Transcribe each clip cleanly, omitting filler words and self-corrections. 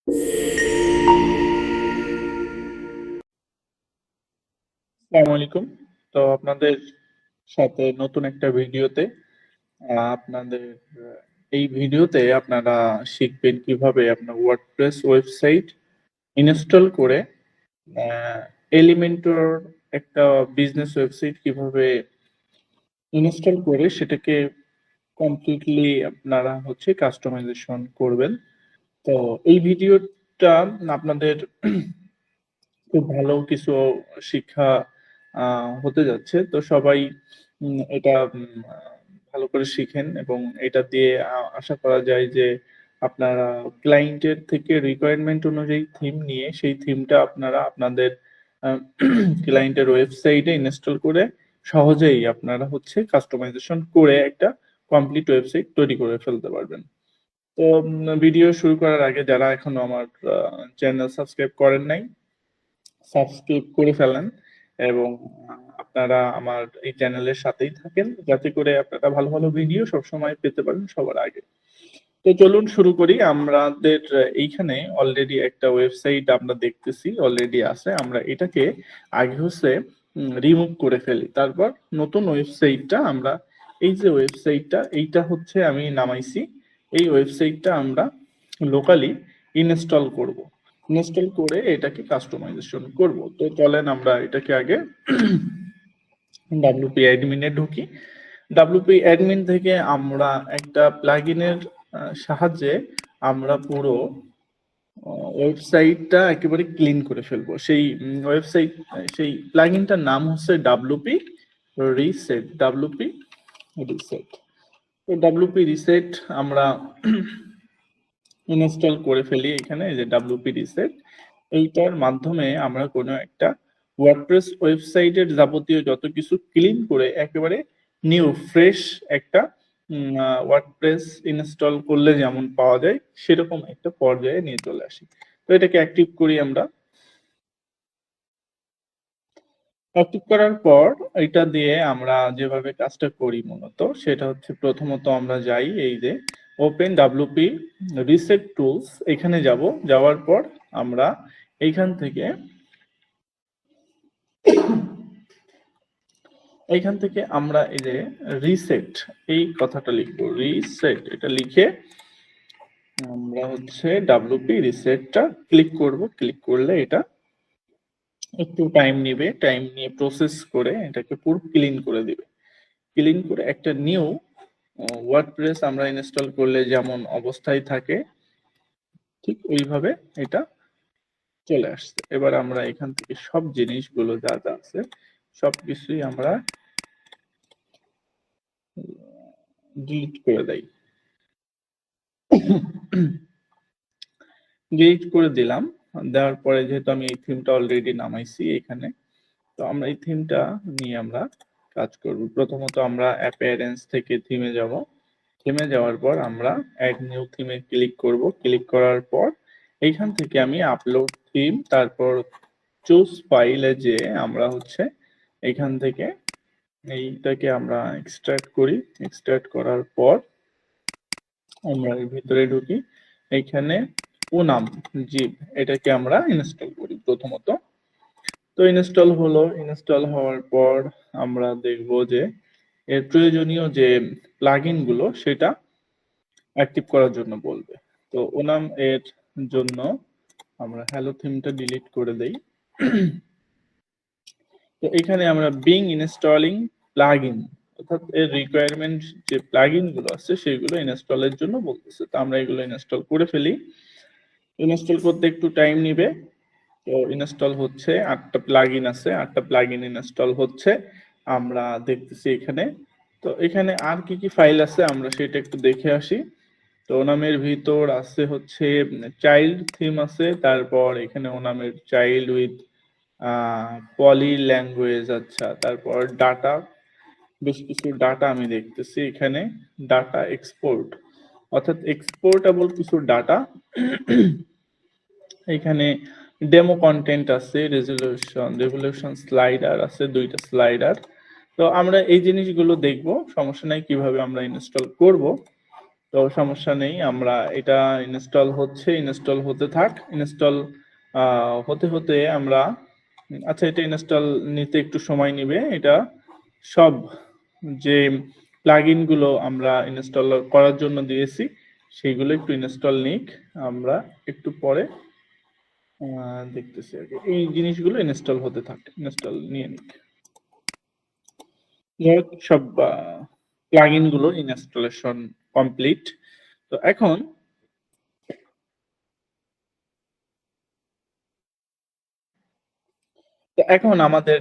আসসালামু আলাইকুম। তো আপনাদের সাথে নতুন একটা ভিডিওতে আপনাদের এই ভিডিওতে আপনারা শিখবেন কিভাবে আপনার ওয়ার্ডপ্রেস ওয়েবসাইট ইনস্টল করে এলিমেন্টর একটা বিজনেস ওয়েবসাইট কিভাবে ইনস্টল করে সেটাকে কমপ্লিটলি আপনারা হচ্ছে কাস্টমাইজেশন করবেন। তো এই ভিডিওটা আপনাদের খুব ভালো কিছু শিক্ষা হতে যাচ্ছে। তো সবাই এটা ভালো করে শিখেন এবং এটা দিয়ে আশা করা যায় যে আপনারা ক্লায়েন্টের থেকে রিকোয়ারমেন্ট অনুযায়ী থিম নিয়ে সেই থিমটা আপনারা আপনাদের আ ক্লায়েন্টের ওয়েবসাইটে ইনস্টল করে সহজেই আপনারা হচ্ছে কাস্টমাইজেশন করে একটা কমপ্লিট ওয়েবসাইট তৈরি করে ফেলতে পারবেন। তো ভিডিও শুরু করার আগে যারা এখনো আমার চ্যানেল সাবস্ক্রাইব করেন নাই, সাবস্ক্রাইব করে ফেলেন এবং আপনারা আমার এই চ্যানেলের সাথেই থাকেন যাতে করে আপনারা ভালো ভালো ভিডিও সবসময় পেতে পারেন সবার আগে। তো চলুন শুরু করি। আমাদের এইখানে অলরেডি একটা ওয়েবসাইট আমরা দেখতেছি অলরেডি আছে। আমরা এটাকে আগে হচ্ছে রিমুভ করে ফেলি। তারপর নতুন ওয়েবসাইটটা আমরা এই যে ওয়েবসাইটটা এইটা হচ্ছে আমি নামাইছি। এই ওয়েবসাইটটা আমরা লোকালি ইনস্টল করব। ইনস্টল করে এটাকে কাস্টমাইজেশন করব। তো চলেন আমরা এটাকে আগে WP অ্যাডমিনে ঢুকি। WP অ্যাডমিন থেকে আমরা একটা প্লাগইনের সাহায্যে আমরা পুরো ওয়েবসাইটটা একেবারে ক্লিন করে ফেলবো। সেই প্লাগইনটার নাম হচ্ছে WP রিসেট। WP reset. তো WP রিসেট আমরা ইনস্টল করে ফেলি এখানে এই যে WP রিসেট। এইটার মাধ্যমে আমরা কোনো একটা ওয়ার্ডপ্রেস ওয়েবসাইটের যাবতীয় যত কিছু ক্লিন করে একেবারে নিউ ফ্রেশ একটা ওয়ার্ডপ্রেস ইনস্টল করলে যেমন পাওয়া যায় সেরকম একটা পর্যায়ে নিয়ে চলে আসি। তো এটাকে অ্যাক্টিভ করি আমরা। অ্যাক্টিভ করার পর এটা দিয়ে আমরা যেভাবে কাজটা করি মূলত সেটা হচ্ছে প্রথমত আমরা যাই এই যে ওপেন WP রিসেট টুলস এখানে যাব। যাওয়ার পর আমরা এইখান থেকে আমরা এই যে রিসেট এই কথাটা লিখবো। রিসেট এটা লিখে আমরা হচ্ছে WP রিসেটটা ক্লিক করব। ক্লিক করলে এটা একটু টাইম নিবে। টাইম নিয়ে প্রসেস করে এটাকে পুরো ক্লিন করে দিবে। ক্লিন করে একটা নিউ ওয়ার্ডপ্রেস আমরা ইনস্টল করলে যেমন অবস্থায় থাকে ঠিক ওইভাবে এটা চলে আসছে। এবার আমরা এখান থেকে সব জিনিসগুলো যা যা আছে সবকিছুই আমরা ডিলিট করে দেই। ডিলিট করে দিলাম। দেওয়ার পরে যেহেতু আমি এই থিমটা অলরেডি নামাইছি এখানে, তো আমরা এই থিমটা নিয়ে আমরা কাজ করব। প্রথমত আমরা অ্যাপিয়ারেন্স থেকে থিমে যাব। থিমে যাওয়ার পর আমরা অ্যাড নিউ থিমে ক্লিক করব। ক্লিক করার পর এইখান থেকে আমি আপলোড থিম তারপর চুজ ফাইলে যে আমরা হচ্ছে এইখান থেকে এইটাকে আমরা এক্সট্রাক্ট করি। এক্সট্রাক্ট করার পর আমরা এর ভিতরে ঢুকি। এইখানে পুনাম জিপ এটাকে আমরা ইনস্টল করি প্রথমত। তো ইনস্টল হলো। ইনস্টল হওয়ার পর আমরা দেখব যে এর প্রয়োজনীয় যে প্লাগইন গুলো সেটা অ্যাক্টিভ করার জন্য বলবে। তো ওনাম এর জন্য আমরা হ্যালো থিমটা ডিলিট করে দেই। তো এখানে আমরা বিং ইনস্টলিং প্লাগইন অর্থাৎ এর রিকোয়ারমেন্ট যে প্লাগইন গুলো আছে সেগুলো ইনস্টলের জন্য বলতেছে। তো আমরা এগুলো ইনস্টল করে ফেলি। ইনস্টল করতে একটু টাইম নিবে। তো ইনস্টল হচ্ছে 8টা প্লাগইন আছে। 8টা প্লাগইন ইনস্টল হচ্ছে আমরা দেখতেছি এখানে। তো এখানে আর কি কি ফাইল আছে আমরা সেটা একটু দেখে আসি। তো ওনামের ভিতর আছে হচ্ছে চাইল্ড থিম আছে। তারপর এখানে ওনামের চাইল্ড উইথ পলি ল্যাঙ্গুয়েজ। আচ্ছা, তারপর ডাটা বেশ কিছু ডাটা আমি দেখতেছি এখানে। ডাটা এক্সপোর্ট অর্থাৎ এক্সপোর্টেবল কিছু ডাটা। এখানে ডেমো কন্টেন্ট আছে, রেজুলেশন স্লাইডার আছে, 2টা স্লাইডার। তো আমরা এই জিনিসগুলো দেখব, সমস্যা নাই কিভাবে আমরা ইনস্টল করব। তো সমস্যা নেই, আমরা এটা ইনস্টল হতে থাক। ইনস্টল হতে হতে আমরা আচ্ছা, এটা ইনস্টল নিতে একটু সময় নেবে। এটা সব যে প্লাগইন গুলো আমরা ইনস্টল করার জন্য দিয়েছি সেইগুলো একটু ইনস্টল নিক, আমরা একটু পরে দেখতেছি আর কি। এই জিনিসগুলো ইনস্টল হতে থাকে, ইনস্টল নিয়ে নিক। সব প্লাগইন গুলো ইনস্টলেশন কমপ্লিট। তো এখন আমাদের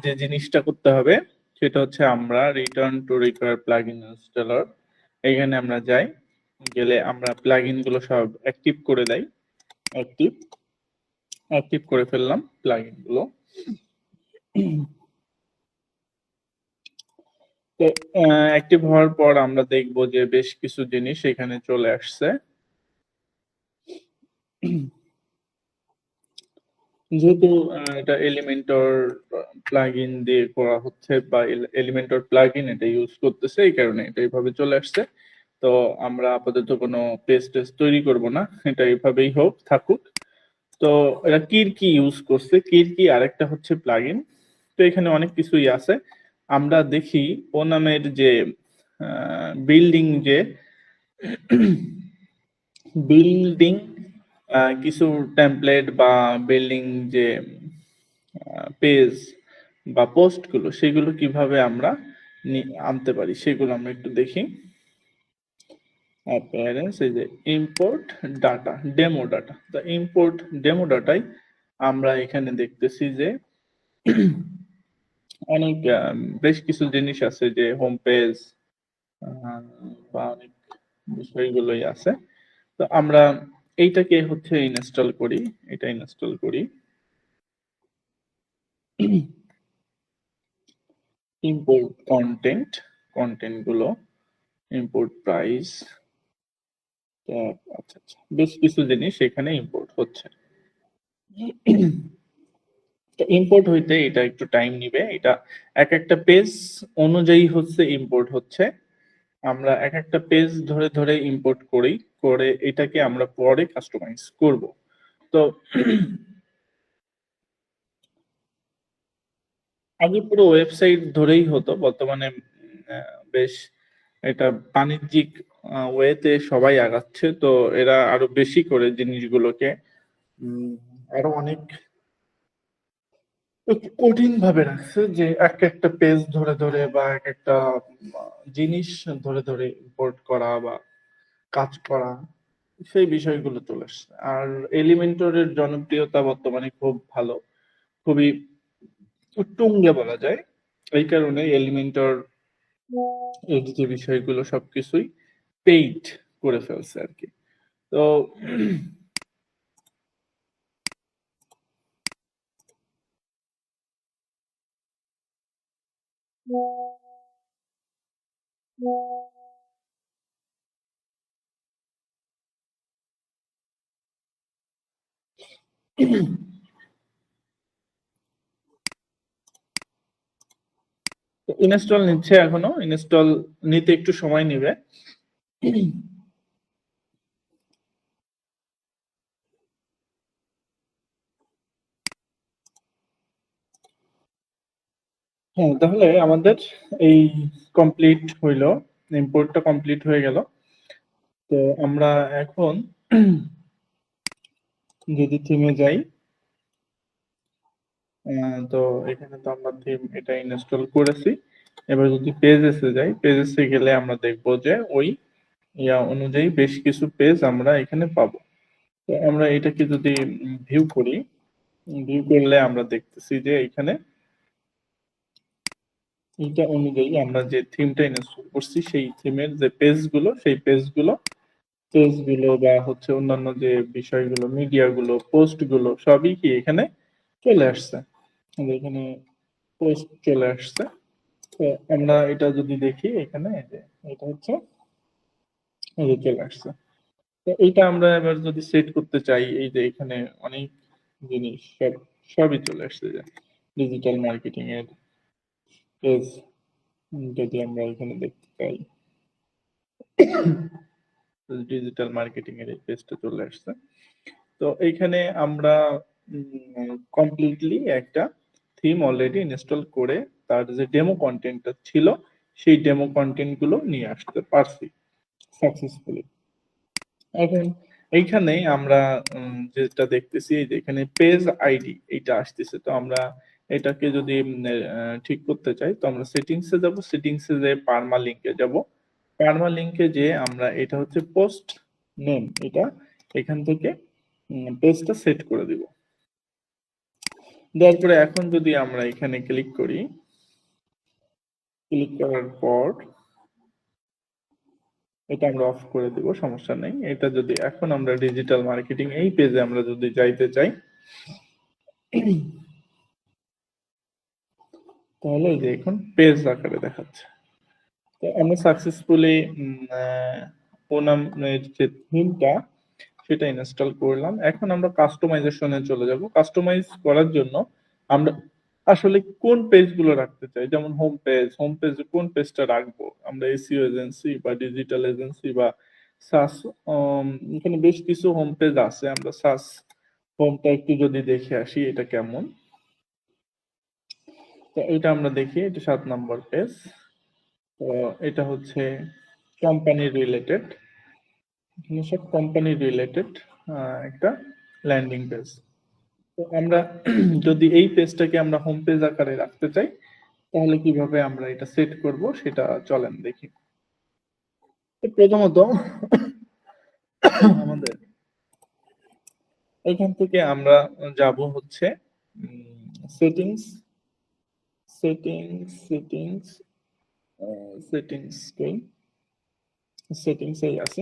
যে জিনিসটা করতে হবে সেটা হচ্ছে আমরা return to require plugin installer, এখানে আমরা যাই, গেলে আমরা প্লাগইন গুলো সব অ্যাক্টিভ করে দেই। অ্যাক্টিভ অ্যাক্টিভ করে ফেললাম প্লাগইন গুলো। তো অ্যাক্টিভ হওয়ার পর আমরা দেখব যে বেশ কিছু জিনিস এখানে চলে আসছে। যেহেতু এটা এলিমেন্টর প্লাগইন দিয়ে করা হচ্ছে বা এলিমেন্টর প্লাগইন এটা ইউজ করতেছে, এই কারণে এটা এইভাবে চলে আসছে। তো আমরা আপাতত কোনো পেজ টেজ তৈরি করব না, এটা এইভাবেই হোক থাকুক। তো এরা কি ইউজ করছে, কি আরেকটা হচ্ছে প্লাগইন। তো এখানে অনেক কিছুই আছে, আমরা দেখি ও নামের যে বিল্ডিং যে বিল্ডিং কিছু টেমপ্লেট বা বিল্ডিং যে পেজ বা পোস্ট গুলো সেগুলো কিভাবে আমরা আনতে পারি সেগুলো আমরা একটু দেখি। অ্যাপিয়ারেন্স, এই যে ইম্পোর্ট ডাটা, ডেমো ডাটা। তো ইম্পোর্ট ডেমো ডাটাই আমরা এখানে দেখতেছি যে অনেক বেশ কিছু জিনিস আছে, যে হোম পেজ বা অনেক বিষয়গুলোই আছে। তো আমরা এইটাকে হচ্ছে ইনস্টল করি, এটা ইনস্টল করি। ইম্পোর্ট কন্টেন্ট গুলো, ইম্পোর্ট প্রাইস, আচ্ছা আচ্ছা, বেশ কিছু জিনিস এখানে ইম্পোর্ট হচ্ছে। ইম্পোর্ট হইতে এটা একটু টাইম নিবে, এটা এক একটা পেজ অনুযায়ী হচ্ছে ইম্পোর্ট হচ্ছে। আমরা এক একটা পেজ ধরে ধরে ইম্পোর্ট করি, করে এটাকে আমরা পরে কাস্টমাইজ করব। তো আগে পুরো ওয়েবসাইট ধরেই হতো, বর্তমানে বেশ এটা বাণিজ্যিক ওয়েতে সবাই আগাচ্ছে, তো এরা আরো বেশি করে জিনিসগুলোকে উম, আরো অনেক একটু কঠিন ভাবে রাখছে, যে এক একটা পেজ ধরে ধরে বা এক একটা জিনিস ধরে ধরে ইম্পোর্ট করা বা কাজ করা, সেই বিষয়গুলো চলে আসছে। আর এলিমেন্টরের জনপ্রিয়তা বর্তমানে খুব ভালো, খুবই উত্তুঙ্গে বলা যায়। এই কারণে এলিমেন্টর এই যে বিষয়গুলো সবকিছুই পেইড করে ফেলছে আর কি। তো ইনস্টল নিচ্ছে, এখনো ইনস্টল নিতে একটু সময় নেবে। হ্যাঁ, তাহলে আমাদের এই কমপ্লিট হইলো, ইম্পোর্টটা কমপ্লিট হয়ে গেল। তো আমরা এখন যদি থিমে যাই, তো এখানে তো আমরা থিম এটা ইনস্টল করেছি। এবার যদি পেজেসে যাই, পেজেসে গেলে আমরা দেখবো যে ওই ইয়া অনুযায়ী বেশ কিছু পেজ আমরা এখানে পাবো। তো আমরা এটাকে যদি ভিউ করি, ভিউ করলে আমরা দেখতেছি যে এখানে এইটা অনুযায়ী আমরা যে থিমটা ইনস্টল করছি সেই থিমের যে পেজগুলো, সেই পেজগুলো বা হচ্ছে অন্যান্য যে বিষয়গুলো, মিডিয়াগুলো, পোস্টগুলো সবই কি এখানে চলে আসছে। আমাদের এখানে পোস্ট চলে আসছে। তো আমরা এটা যদি দেখি এখানে, এই যে এটা হচ্ছে এই যে চলে আসছে। তো এইটা আমরা এবার যদি সেট করতে চাই, এই যে এখানে অনেক জিনিস সবই চলে আসছে, যে ডিজিটাল মার্কেটিং এর পেজ যদি আমরা এখানে দেখতে চাই, ডিজিটাল মার্কেটিং এর এই পেজটা চলে আসছে। তো এইখানে আমরা কমপ্লিটলি একটা থিম অলরেডি ইনস্টল করে তার যে ডেমো কন্টেন্টটা ছিল সেই ডেমো কন্টেন্ট গুলো নিয়ে আসতে পারছি সাকসেসফুলি। এখন এইখানে আমরা যেটা দেখতেছি এই যে এখানে পেজ আইডি এইটা আসতেছে। তো আমরা এটাকে যদি ঠিক করতে চাই তো আমরা সেটিংসে যাব, সেটিংসে যেয়ে পার্মা লিংকে যাব। পার্মা লিংকে যেয়ে আমরা এটা হচ্ছে পোস্ট নেম, এটা এখান থেকে পেজটা সেট করে দিব। দেওয়ার পরে এখন যদি আমরা এখানে ক্লিক করি, ক্লিক করার পর এটা আমরা অফ করে দিব, সমস্যা নেই। এটা যদি এখন আমরা ডিজিটাল মার্কেটিং এই পেজে আমরা যদি যাইতে চাই তাহলে এই যে এখন পেজ আকারে দেখাচ্ছে। তো আমরা সাকসেসফুলি ওনামের যে থিমটা সেটা ইনস্টল করলাম। এখন আমরা কাস্টমাইজেশনে চলে যাব। কাস্টমাইজ করার জন্য আমরা আসলে কোন পেজগুলো রাখতে চাই, যেমন হোম পেজে কোন পেজটা রাখবো আমরা, এসইও এজেন্সি বা ডিজিটাল এজেন্সি বা সাস, এখানে বেশ কিছু হোম পেজ আছে। আমরা সাস হোমটা একটু যদি দেখে আসি এটা কেমন। তো এটা আমরা দেখি, এটা 7 নম্বর পেজ। তো এটা হচ্ছে কোম্পানি রিলেটেড, এখানে সব কোম্পানি রিলেটেড একটা ল্যান্ডিং পেজ। তো আমরা যদি এই পেজটাকে আমরা হোম পেজ আকারে রাখতে চাই তাহলে কিভাবে আমরা এটা সেট করব সেটা চলেন দেখি। তো প্রথমত আমাদের এখান থেকে আমরা যাব হচ্ছে সেটিংস, সেটিংস, সেটিংস, সেটিংস কই, সেটিংস এই আছে।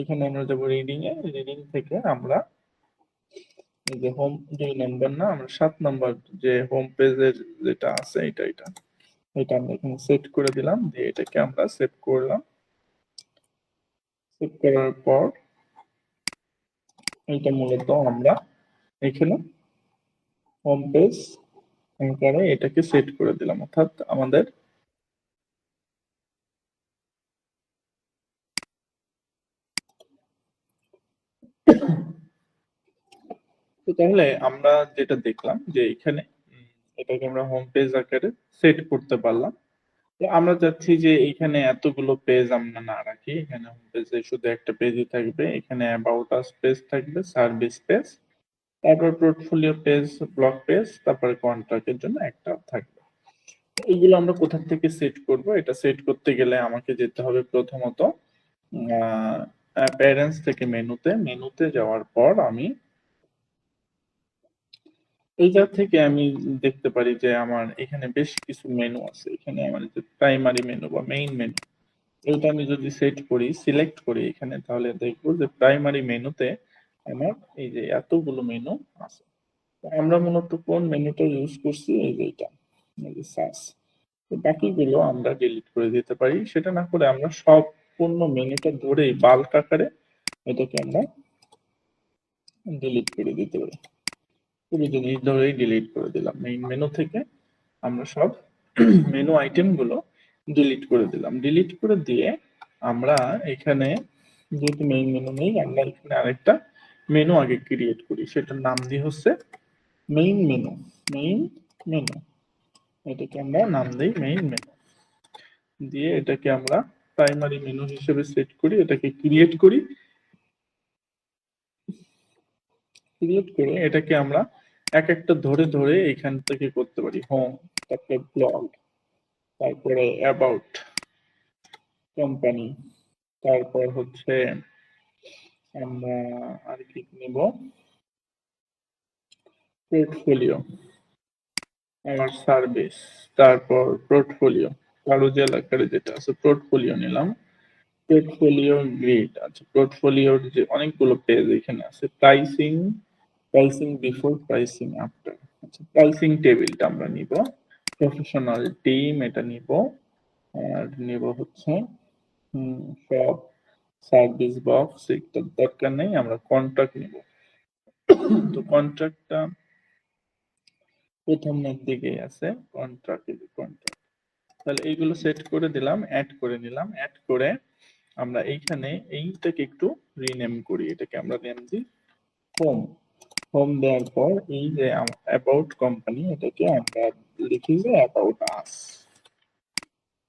এখানে আমরা যাব রিডিং এ, রিডিং থেকে আমরা এই যে হোম 2 নাম্বার না, আমরা 7 নাম্বার যে হোম পেজের যেটা আছে এটা আমরা এখানে সেট করে দিলাম, দিয়ে এটাকে আমরা সেভ করলাম। সেভ করার পর এটা মূলত আমরা এখানে হোম পেজ আকারে এটাকে সেট করে দিলাম, অর্থাৎ আমাদের তো তাহলে আমরা যেটা দেখলাম যে এখানে এটাকে আমরা হোম পেজ আকারে সেট করতে পারলাম। তো আমরা চাচ্ছি যে এখানে এতগুলো পেজ আমরা না রাখি, এখানে হোম পেজে শুধু একটা পেজই থাকবে, এখানে অ্যাবাউট আস পেজ থাকবে, সার্ভিস পেজ, তারপর পোর্টফোলিও পেজ, ব্লগ পেজ, তারপরে কন্ট্রাক্টের জন্য একটা থাকবে। এইগুলো আমরা কোথা থেকে সেট করব, এটা সেট করতে গেলে আমাকে যেতে হবে প্রথমত অ্যাপিয়ারেন্স থেকে মেনুতে, মেনুতে যাওয়ার পর আমি এই জায়গা থেকে আমি দেখতে পারি যে আমার এখানে বেশ কিছু মেনু আছে। এখানে আমার যে প্রাইমারি মেনু বা মেইন মেনু, এইটা আমি যদি সেট করি, সিলেক্ট করি এখানে, তাহলে দেখবো যে প্রাইমারি মেনুতে আমার এই যে এতগুলো মেনু আছে। তো আমরা মূলত কোন মেনুটা ইউজ করছি, এই যে এটা, এই যে সার্চ। তো বাকিগুলো আমরা ডিলিট করে দিতে পারি, সেটা না করে আমরা সম্পূর্ণ মেনুটা ধরেই বাল্ক আকারে এটাকে আমরা ডিলিট করে দিতে পারি। পুরো জিনিস ধরেই ডিলিট করে দিলাম, মেইন মেনু থেকে আমরা সব মেনু আইটেম গুলো ডিলিট করে দিলাম। ডিলিট করে দিয়ে আমরা এখানে যেহেতু মেইন মেনু নেই, আমরা এখানে আরেকটা মেনু আগে ক্রিয়েট করি, সেটার নাম দিয়ে হচ্ছে মেইন মেনু। মেইন মেনু, এটাকে আমরা নাম দিই মেইন মেনু, দিয়ে এটাকে আমরা প্রাইমারি মেনু হিসেবে সেট করি, এটাকে ক্রিয়েট করি। ক্রিয়েট করে এটাকে আমরা এক একটা ধরে ধরে এখান থেকে করতে পারি, হোম, তারপরে ব্লগ, তারপরে অ্যাবাউট কোম্পানি, তারপর হচ্ছে আমরা আর কি নেব, পোর্টফোলিও, আমার সার্ভিস, তারপর পোর্টফোলিও, কাগজের আকারে যেটা আছে পোর্টফোলিও নিলাম, পোর্টফোলিও গ্রিড। আচ্ছা, পোর্টফোলিওর যে অনেকগুলো পেজ এখানে আছে, pricing, pricing before, pricing after. আচ্ছা, প্রাইসিং টেবিলটা আমরা নিব, প্রফেশনাল টিম এটা নিব, আর নিব হচ্ছে সব সার্ভিস বক্স, এটা দরকার নেই, আমরা কন্ট্রাক্ট নিব। তো কন্ট্রাক্টটা প্রথমের দিকে আছে, কন্ট্রাক্ট, কন্ট্রাক্ট। তাহলে এইগুলো সেট করে দিলাম, অ্যাড করে নিলাম, অ্যাড করে আমরা এইখানে এইটাকে একটু রিনেম করি, এটাকে আমরা নেম দিই হোম। হোম দেওয়ার পর এই যে অ্যাবাউট কোম্পানি, এটাকে আমরা লিখি যে অ্যাবাউট আস,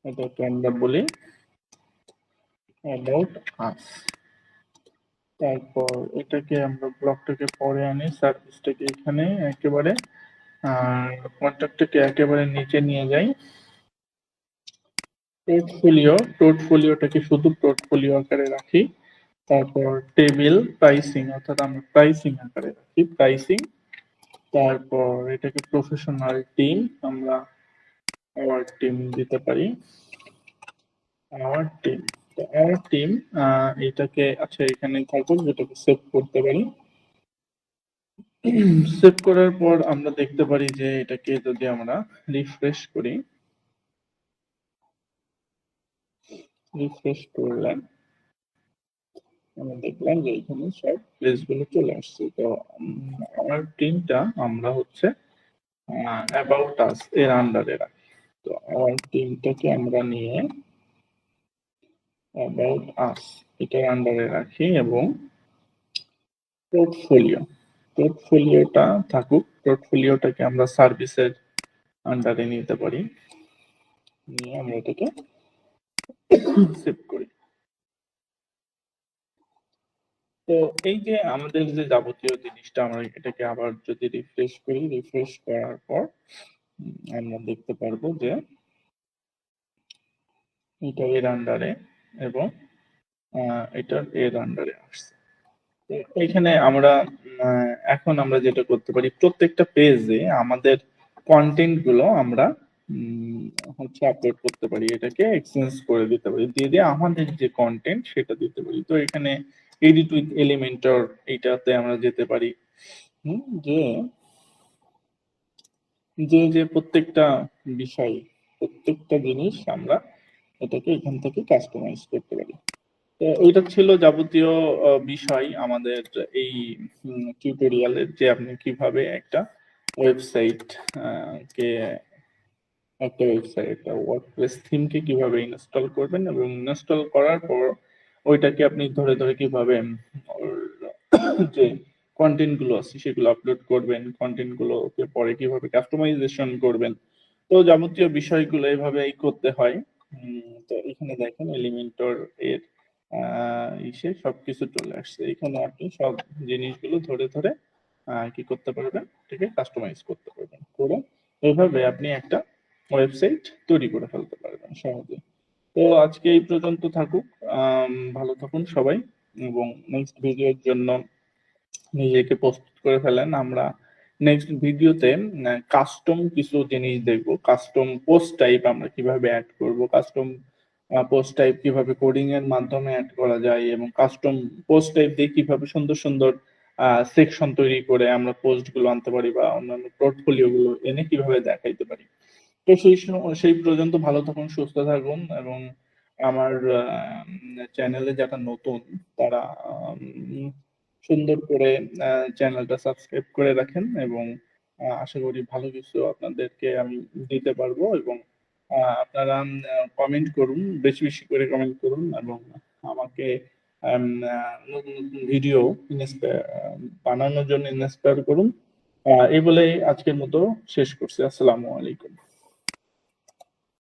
এটাকে আমরা বলি অ্যাবাউট আস। তারপর এটাকে আমরা ব্লকটাকে পরে আনি, সার্ভিসটাকে এখানে একেবারে, আর কন্ট্যাক্টটাকে একেবারে নিচে নিয়ে যাই। পোর্টফোলিওটাকে শুধু পোর্টফোলিও আকারে রাখি। তারপর টেবিল প্রাইসিং, অর্থাৎ আমরা প্রাইসিং আকারে রাখি প্রাইসিং। তারপর এটাকে প্রফেশনাল টিম, আমরা আওয়ার টিম দিতে পারি, আওয়ার টিম। তো আওয়ার টিম এটাকে আচ্ছা এখানে থাকুক, যেটাকে সেভ করতে পারি। সেভ করার পর আমরা দেখতে পারি যে এটাকে যদি আমরা রিফ্রেশ করি, রিফ্রেশ করলাম, আমরা দেখলাম যে এখানে সব প্লেসগুলো চলে আসছে। তো আমার টিমটা আমরা হচ্ছে অ্যাবাউট আস এর আন্ডারে রাখি। তো আমার টিমটাকে আমরা নিয়ে অ্যাবাউট আস এটার আন্ডারে রাখি এবং পোর্টফোলিও, পোর্টফোলিওটা থাকুক, পোর্টফোলিওটাকে আমরা সার্ভিসের আন্ডারে নিতে পারি, নিয়ে আমরা এটাকে সেভ করি। তো এই যে আমাদের যে যাবতীয় জিনিসটা, আমরা এটাকে আবার যদি রিফ্রেশ করি, রিফ্রেশ করার পর আমরা দেখতে পারবো যে এটা এর আন্ডারে এবং এটা এর আন্ডারে আসছে। এখানে আমরা এখন আমরা যেটা করতে পারি, প্রত্যেকটা পেজে আমাদের কন্টেন্ট গুলো আমরা হচ্ছে আপলোড করতে পারি, এটাকে এক্সচেঞ্জ করে দিতে পারি, দিয়ে দিয়ে আমাদের যে কন্টেন্ট সেটা দিতে পারি। তো এখানে এডিট উইথ এলিমেন্টর এইটাতে আমরা যেতে পারি, যে যে যে প্রত্যেকটা বিষয়, প্রত্যেকটা জিনিস আমরা এটাকে এখান থেকে কাস্টমাইজ করতে পারি। তো এইটা ছিল যাবতীয় বিষয় আমাদের এই টিউটোরিয়ালের, যে আপনি কিভাবে একটা ওয়েবসাইট কে একটা ওয়েবসাইট ওয়ার্ডপ্রেস থিমকে কিভাবে ইনস্টল করবেন, এবং ইনস্টল করার পর ওইটাকে আপনি ধরে ধরে কিভাবে ওর যে কন্টেন্ট গুলো আছে সেগুলো আপলোড করবেন, কন্টেন্ট গুলোকে পরে কিভাবে কাস্টমাইজেশন করবেন। তো যাবতীয় বিষয়গুলো এভাবেই করতে হয়। তো এখানে দেখেন এলিমেন্টর এর ইসে সবকিছু চলে আসছে, এখানে আপনি সব জিনিসগুলো ধরে ধরে কি করতে পারবেন, এটাকে কাস্টমাইজ করতে পারবেন, করে এইভাবে আপনি একটা ওয়েবসাইট তৈরি করে ফেলতে পারবেন সহজে। তো আজকে এই পর্যন্ত থাকুক, ভালো থাকুন সবাই, এবং নেক্সট ভিডিওর জন্য নিজেকে প্রস্তুত করে ফেলেন। আমরা নেক্সট ভিডিওতে কাস্টম কিছু জিনিস দেখব, কাস্টম পোস্ট টাইপ আমরা কিভাবে অ্যাড করব, কাস্টম পোস্ট টাইপ কিভাবে কোডিং এর মাধ্যমে অ্যাড করা যায়, এবং কাস্টম পোস্ট টাইপ দিয়ে কিভাবে সুন্দর সুন্দর সেকশন তৈরি করে আমরা পোস্ট গুলো আনতে পারি, বা অন্যান্য পোর্টফোলিও গুলো এনে কিভাবে দেখাইতে পারি। তো সেই পর্যন্ত ভালো থাকুন, সুস্থ থাকুন, এবং আমার চ্যানেলে যারা নতুন তারা সুন্দর করে চ্যানেলটা সাবস্ক্রাইব করে রাখেন, এবং আশা করি ভালো কিছু আপনাদেরকে আমি দিতে পারবো। এবং আপনারা কমেন্ট করুন, বেশি বেশি করে কমেন্ট করুন, এবং আমাকে নতুন নতুন ভিডিও বানানোর জন্য ইন্সপায়ার করুন। এই বলে আজকের মতো শেষ করছি। আসসালামু আলাইকুম।